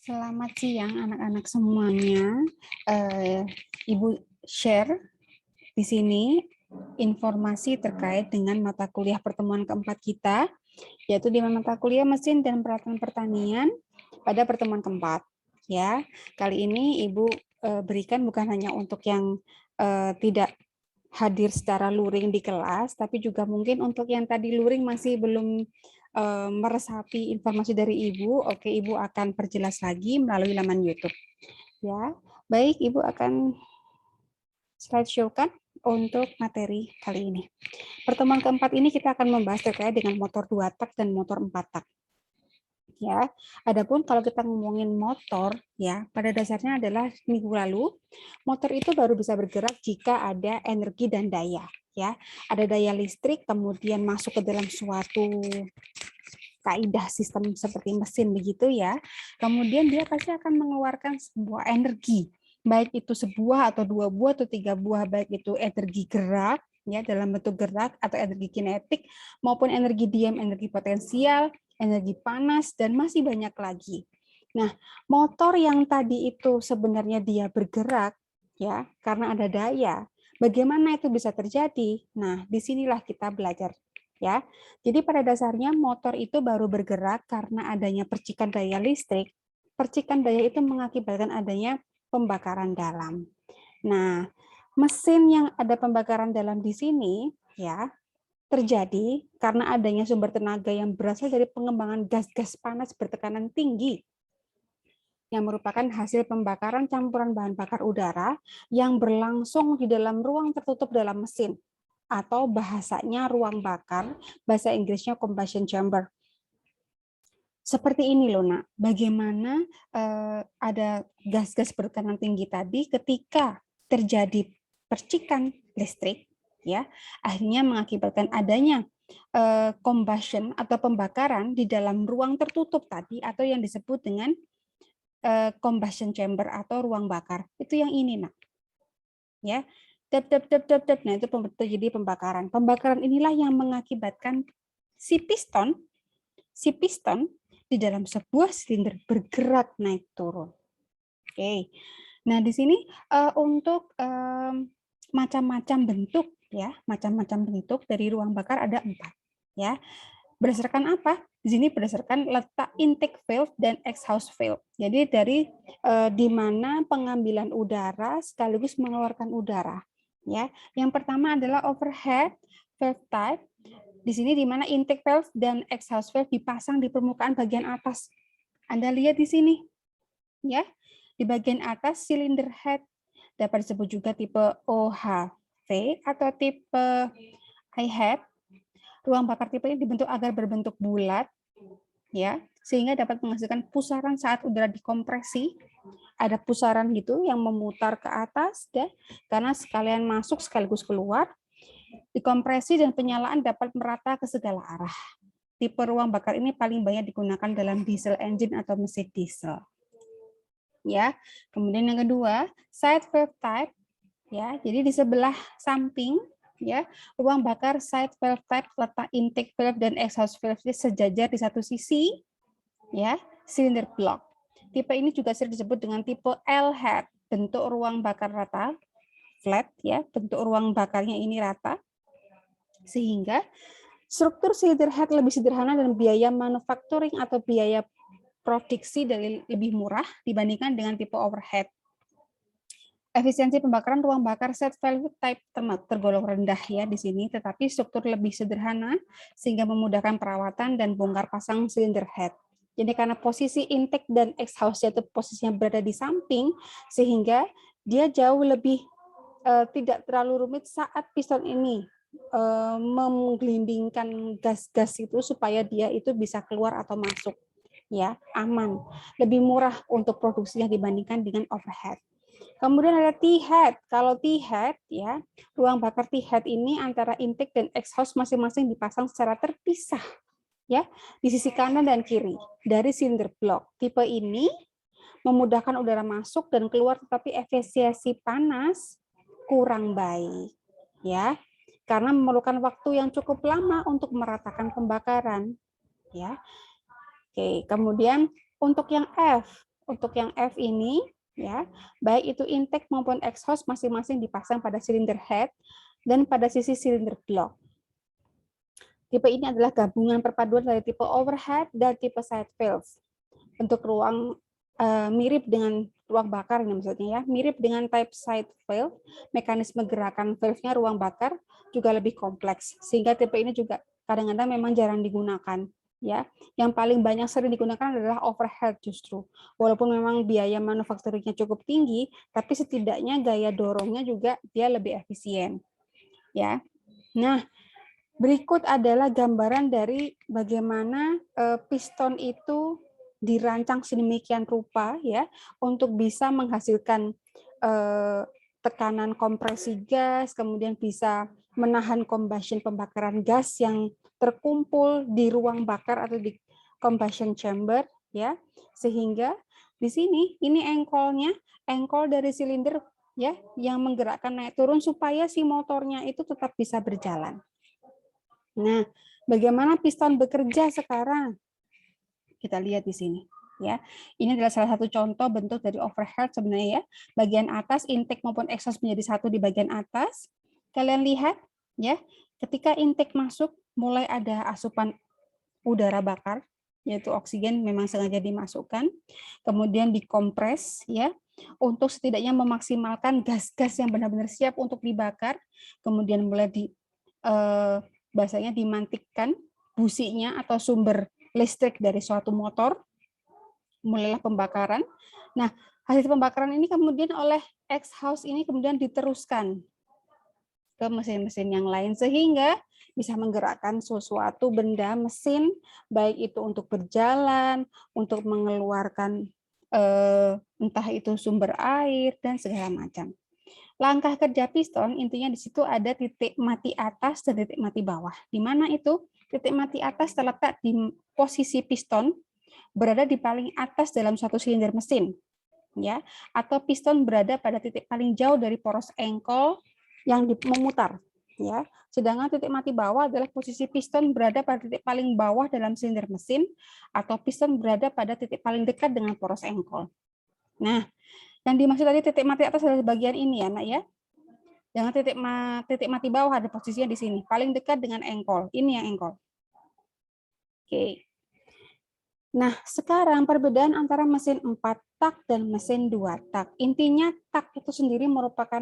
Selamat siang anak-anak semuanya. Ibu share di sini informasi terkait dengan mata kuliah pertemuan keempat kita, yaitu di mata kuliah mesin dan peralatan pertanian pada pertemuan keempat. Ya, kali ini Ibu berikan bukan hanya untuk yang tidak hadir secara luring di kelas, tapi juga mungkin untuk yang tadi luring masih belum meresapi informasi dari Ibu. Oke, Ibu akan perjelas lagi melalui laman YouTube. Ya, baik, Ibu akan slideshow kan untuk materi kali ini. Pertemuan keempat ini kita akan membahas terkait dengan motor 2 tak dan motor 4 tak. Ya, adapun kalau kita ngomongin motor, ya pada dasarnya adalah minggu lalu motor itu baru bisa bergerak jika ada energi dan daya. Ya, ada daya listrik kemudian masuk ke dalam suatu kaidah sistem seperti mesin begitu ya. Kemudian dia pasti akan mengeluarkan sebuah energi, baik itu sebuah atau dua buah atau tiga buah, baik itu energi gerak ya dalam bentuk gerak atau energi kinetik maupun energi diam, energi potensial, energi panas dan masih banyak lagi. Nah, motor yang tadi itu sebenarnya dia bergerak ya karena ada daya. Bagaimana itu bisa terjadi? Nah, disinilah kita belajar ya. Jadi pada dasarnya motor itu baru bergerak karena adanya percikan daya listrik. Percikan daya itu mengakibatkan adanya pembakaran dalam. Nah, mesin yang ada pembakaran dalam di sini ya terjadi karena adanya sumber tenaga yang berasal dari pengembangan gas-gas panas bertekanan tinggi yang merupakan hasil pembakaran campuran bahan bakar udara yang berlangsung di dalam ruang tertutup dalam mesin, atau bahasanya ruang bakar, bahasa Inggrisnya combustion chamber. Seperti ini loh nak, bagaimana ada gas-gas bertekanan tinggi tadi ketika terjadi percikan listrik, ya akhirnya mengakibatkan adanya combustion atau pembakaran di dalam ruang tertutup tadi atau yang disebut dengan combustion chamber atau ruang bakar. Itu yang ini nak, ya. Nah itu terjadi pembakaran. Pembakaran inilah yang mengakibatkan si piston di dalam sebuah silinder bergerak naik turun. Oke. Nah di sini untuk macam-macam bentuk ya, macam-macam bentuk dari ruang bakar ada 4 ya. Berdasarkan apa? Di sini berdasarkan letak intake valve dan exhaust valve. Jadi dari di mana pengambilan udara sekaligus mengeluarkan udara. Ya, yang pertama adalah overhead valve type. Di sini di mana intake valve dan exhaust valve dipasang di permukaan bagian atas. Anda lihat di sini, ya, di bagian atas cylinder head dapat disebut juga tipe OHV atau tipe I head. Ruang bakar tipe ini dibentuk agar berbentuk bulat, ya, sehingga dapat menghasilkan pusaran saat udara dikompresi. Ada pusaran gitu yang memutar ke atas, ya, karena sekalian masuk sekaligus keluar. Dikompresi dan penyalaan dapat merata ke segala arah. Tipe ruang bakar ini paling banyak digunakan dalam diesel engine atau mesin diesel. Ya, kemudian yang kedua, side valve type, ya, jadi di sebelah samping ya, ruang bakar side valve type letak intake valve dan exhaust valve sejajar di satu sisi ya, cylinder block. Tipe ini juga sering disebut dengan tipe L-head, bentuk ruang bakar rata, flat ya, bentuk ruang bakarnya ini rata. Sehingga struktur cylinder head lebih sederhana dan biaya manufacturing atau biaya produksi lebih murah dibandingkan dengan tipe overhead. Efisiensi pembakaran ruang bakar set valve type tergolong rendah ya di sini, tetapi struktur lebih sederhana sehingga memudahkan perawatan dan bongkar pasang cylinder head. Jadi karena posisi intake dan exhaust itu posisinya berada di samping, sehingga dia jauh lebih tidak terlalu rumit saat piston ini menggelindingkan gas-gas itu supaya dia itu bisa keluar atau masuk, ya aman, lebih murah untuk produksinya dibandingkan dengan overhead. Kemudian ada T-head. Kalau T-head ya, ruang bakar T-head ini antara intake dan exhaust masing-masing dipasang secara terpisah ya di sisi kanan dan kiri dari silinder block. Tipe ini memudahkan udara masuk dan keluar, tetapi efisiensi panas kurang baik ya. Karena memerlukan waktu yang cukup lama untuk meratakan pembakaran ya. Oke, kemudian untuk yang F untuk yang F ini, ya, baik itu intake maupun exhaust masing-masing dipasang pada silinder head dan pada sisi silinder block. Tipe ini adalah gabungan perpaduan dari tipe overhead dan tipe side valve. Untuk ruang mirip dengan ruang bakar ini maksudnya ya, mirip dengan type side valve, mekanisme gerakan valve-nya ruang bakar juga lebih kompleks, sehingga tipe ini juga kadang-kadang memang jarang digunakan. Ya, yang paling banyak sering digunakan adalah overhead justru. Walaupun memang biaya manufakturnya cukup tinggi, tapi setidaknya gaya dorongnya juga dia lebih efisien. Ya, nah berikut adalah gambaran dari bagaimana piston itu dirancang sedemikian rupa ya untuk bisa menghasilkan tekanan kompresi gas, kemudian bisa menahan combustion pembakaran gas yang terkumpul di ruang bakar atau di combustion chamber ya. Sehingga di sini ini engkol dari silinder ya yang menggerakkan naik turun supaya si motornya itu tetap bisa berjalan. Nah, bagaimana piston bekerja sekarang? Kita lihat di sini. Ya, ini adalah salah satu contoh bentuk dari overhead sebenarnya ya. Bagian atas intake maupun exhaust menjadi satu di bagian atas. Kalian lihat ya, ketika intake masuk mulai ada asupan udara bakar, yaitu oksigen memang sengaja dimasukkan, kemudian dikompres ya, untuk setidaknya memaksimalkan gas-gas yang benar-benar siap untuk dibakar, kemudian mulai bahasanya dimantikkan businya atau sumber listrik dari suatu motor, mulailah pembakaran. Nah, hasil pembakaran ini kemudian oleh exhaust ini kemudian diteruskan ke mesin-mesin yang lain sehingga bisa menggerakkan sesuatu benda mesin baik itu untuk berjalan, untuk mengeluarkan entah itu sumber air dan segala macam. Langkah kerja piston intinya di situ ada titik mati atas dan titik mati bawah. Di mana itu? Titik mati atas terletak di posisi piston berada di paling atas dalam suatu silinder mesin, ya, atau piston berada pada titik paling jauh dari poros engkol yang memutar, ya. Sedangkan titik mati bawah adalah posisi piston berada pada titik paling bawah dalam silinder mesin atau piston berada pada titik paling dekat dengan poros engkol. Nah, yang dimaksud tadi titik mati atas adalah bagian ini ya, Nak ya. Jangan titik mati bawah ada posisinya di sini, paling dekat dengan engkol. Ini yang engkol. Oke. Nah, sekarang perbedaan antara mesin 4 tak dan mesin 2 tak. Intinya tak itu sendiri merupakan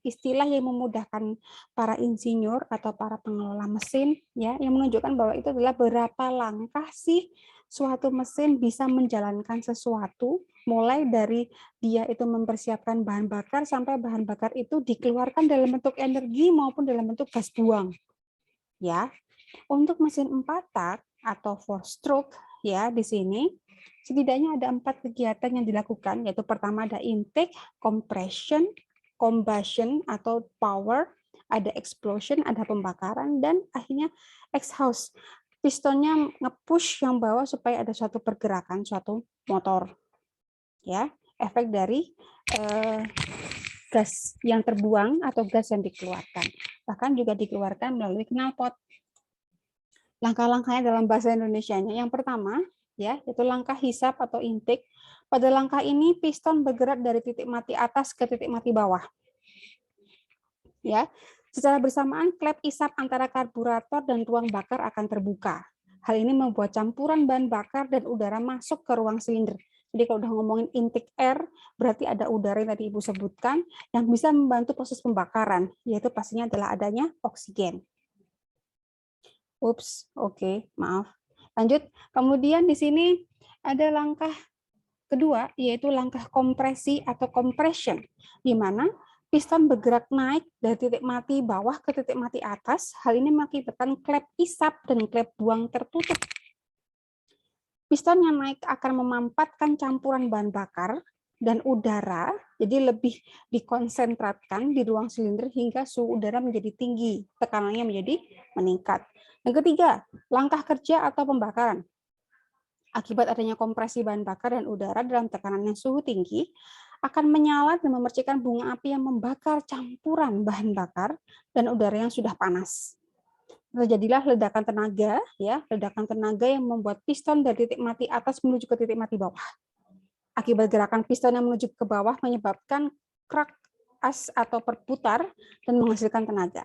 istilah yang memudahkan para insinyur atau para pengelola mesin ya, yang menunjukkan bahwa itu adalah berapa langkah sih suatu mesin bisa menjalankan sesuatu, mulai dari dia itu mempersiapkan bahan bakar sampai bahan bakar itu dikeluarkan dalam bentuk energi maupun dalam bentuk gas buang. Ya. Untuk mesin 4 tak atau 4-stroke ya di sini setidaknya ada 4 kegiatan yang dilakukan, yaitu pertama ada intake, compression, combustion atau power, ada explosion, ada pembakaran, dan akhirnya exhaust. Pistonnya nge-push yang bawah supaya ada suatu pergerakan, suatu motor. Ya, efek dari gas yang terbuang atau gas yang dikeluarkan. Bahkan juga dikeluarkan melalui knalpot. Langkah-langkahnya dalam bahasa Indonesianya. Yang pertama, ya, itu langkah hisap atau intake. Pada langkah ini piston bergerak dari titik mati atas ke titik mati bawah. Ya, secara bersamaan klep isap antara karburator dan ruang bakar akan terbuka. Hal ini membuat campuran bahan bakar dan udara masuk ke ruang silinder. Jadi kalau udah ngomongin intake air, berarti ada udara yang tadi Ibu sebutkan yang bisa membantu proses pembakaran, yaitu pastinya adalah adanya oksigen. Ups, oke, maaf. Lanjut. Kemudian di sini ada langkah kedua, yaitu langkah kompresi atau compression, di mana piston bergerak naik dari titik mati bawah ke titik mati atas. Hal ini mengakibatkan klep isap dan klep buang tertutup. Piston yang naik akan memampatkan campuran bahan bakar dan udara, jadi lebih dikonsentratkan di ruang silinder hingga suhu udara menjadi tinggi, tekanannya menjadi meningkat. Yang ketiga, langkah kerja atau pembakaran. Akibat adanya kompresi bahan bakar dan udara dalam tekanan yang suhu tinggi, akan menyala dan memercikan bunga api yang membakar campuran bahan bakar dan udara yang sudah panas. Terjadilah ledakan tenaga, ya, ledakan tenaga yang membuat piston dari titik mati atas menuju ke titik mati bawah. Akibat gerakan piston yang menuju ke bawah menyebabkan krak as atau berputar dan menghasilkan tenaga.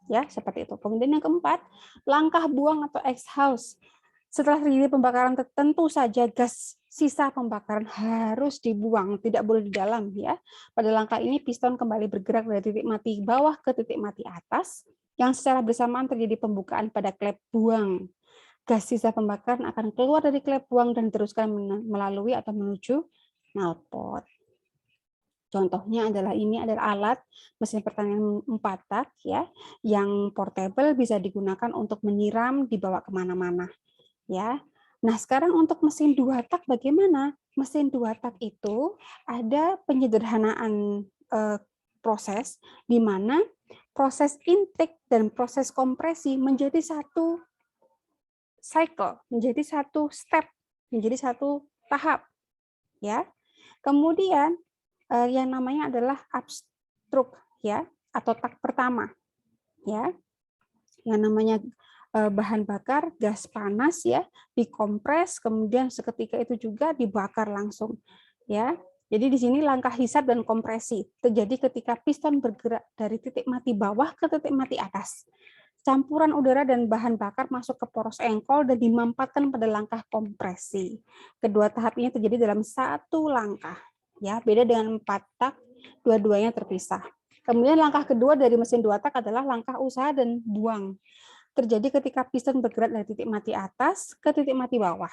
Ya, seperti itu. Kemudian yang keempat, langkah buang atau exhaust. Setelah terjadi pembakaran tertentu saja gas sisa pembakaran harus dibuang, tidak boleh di dalam ya. Pada langkah ini piston kembali bergerak dari titik mati bawah ke titik mati atas yang secara bersamaan terjadi pembukaan pada klep buang. Gas sisa pembakaran akan keluar dari klep buang dan teruskan melalui atau menuju knalpot. Contohnya adalah ini adalah alat mesin pertanian 4 tak ya, yang portable bisa digunakan untuk menyiram, dibawa kemana-mana ya. Nah sekarang untuk mesin 2 tak bagaimana? Mesin 2 tak itu ada penyederhanaan proses di mana proses intake dan proses kompresi menjadi satu cycle, menjadi satu step, menjadi satu tahap ya. Kemudian yang namanya adalah upstroke ya, atau tak pertama ya. Yang namanya bahan bakar gas panas ya, dikompres kemudian seketika itu juga dibakar langsung ya. Jadi di sini langkah hisap dan kompresi terjadi ketika piston bergerak dari titik mati bawah ke titik mati atas. Campuran udara dan bahan bakar masuk ke poros engkol dan dimampatkan pada langkah kompresi. Kedua tahap ini terjadi dalam satu langkah. Ya, beda dengan 4 tak, dua-duanya terpisah. Kemudian langkah kedua dari mesin 2 tak adalah langkah usaha dan buang. Terjadi ketika piston bergerak dari titik mati atas ke titik mati bawah.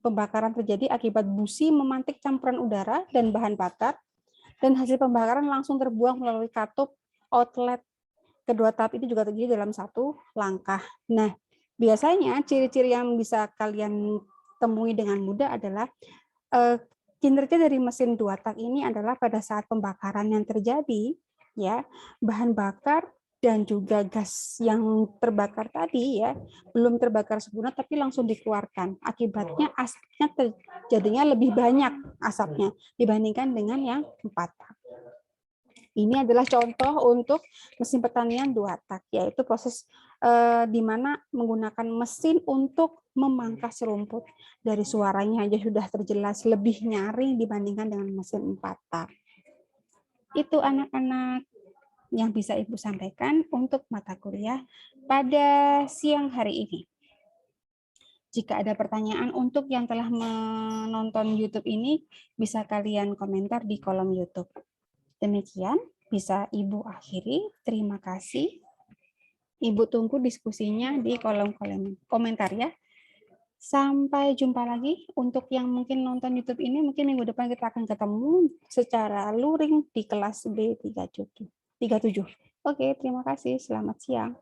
Pembakaran terjadi akibat busi memantik campuran udara dan bahan bakar, dan hasil pembakaran langsung terbuang melalui katup outlet. Kedua tahap itu juga terjadi dalam satu langkah. Nah, biasanya ciri-ciri yang bisa kalian temui dengan mudah adalah kinerja dari mesin 2 tak ini adalah pada saat pembakaran yang terjadi, ya, bahan bakar dan juga gas yang terbakar tadi ya belum terbakar sempurna tapi langsung dikeluarkan. Akibatnya asapnya terjadinya lebih banyak asapnya dibandingkan dengan yang 4 tak. Ini adalah contoh untuk mesin pertanian 2 tak, yaitu proses di mana menggunakan mesin untuk memangkas rumput. Dari suaranya aja sudah terjelas lebih nyaring dibandingkan dengan mesin 4 tak. Itu anak-anak yang bisa Ibu sampaikan untuk mata kuliah pada siang hari ini. Jika ada pertanyaan untuk yang telah menonton YouTube ini, bisa kalian komentar di kolom YouTube. Demikian bisa Ibu akhiri. Terima kasih. Ibu tunggu diskusinya di kolom komentar ya. Sampai jumpa lagi. Untuk yang mungkin nonton YouTube ini, mungkin minggu depan kita akan ketemu secara luring di kelas B37. Oke, terima kasih. Selamat siang.